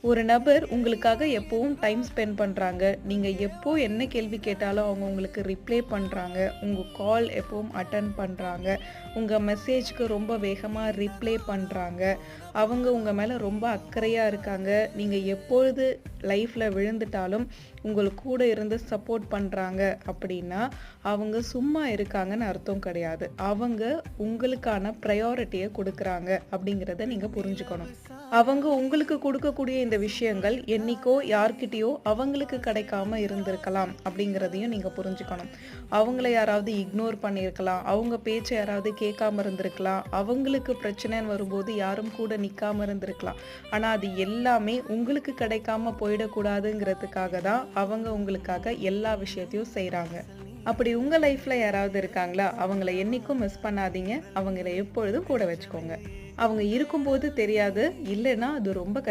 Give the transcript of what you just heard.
ஒரு நபர் உங்களுக்காக எப்பவும் டைம் ஸ்பெண்ட் பண்றாங்க. நீங்க எப்போ என்ன கேள்வி கேட்டாலும் அவங்க உங்களுக்கு ரிப்ளை பண்றாங்க. உங்க கால் எப்பவும் அட்டெண்ட் பண்றாங்க. உங்க மெசேஜ்க்கு ரொம்ப வேகமா ரிப்ளை பண்றாங்க. அவங்க உங்க மேல ரொம்ப அக்கறையா இருக்காங்க. நீங்க எப்பொழுது லைஃப்ல விழுந்துட்டாலும் உங்களுக்கு கூட இருந்து சப்போர்ட் பண்றாங்க அப்படின்னா, அவங்க சும்மா இருக்காங்கன்னு அர்த்தம் கிடையாது. அவங்க உங்களுக்கான ப்ரையாரிட்டிய குடுக்குறாங்க அப்படிங்கிறத நீங்க புரிஞ்சுக்கணும். அவங்க உங்களுக்கு கொடுக்கக்கூடிய இந்த விஷயங்கள் என்னைக்கோ யார்கிட்டயோ அவங்களுக்கு கிடைக்காம இருந்திருக்கலாம் அப்படிங்கிறதையும் நீங்க புரிஞ்சுக்கணும். அவங்கள யாராவது இக்னோர் பண்ணியிருக்கலாம். அவங்க பேச்ச யாராவது கேட்காம இருந்திருக்கலாம். அவங்களுக்கு பிரச்சனைன்னு வரும்போது யாரும் கூட நிக்காம இருந்திருக்கலாம். ஆனா அது எல்லாமே உங்களுக்கு கிடைக்காம போயிடக்கூடாதுங்கிறதுக்காக தான் அவங்க உங்களுக்காக எல்லா விஷயத்தையும் செய்றாங்க. அப்படி உங்க லைஃப்ல யாராவது இருக்காங்களா? அவங்கள என்னைக்கும் மிஸ் பண்ணாதீங்க. அவங்கள எப்பொழுதும் கூட வச்சுக்கோங்க. அவங்க இருக்கும்போது தெரியாது. இல்லன்னா அது ரொம்ப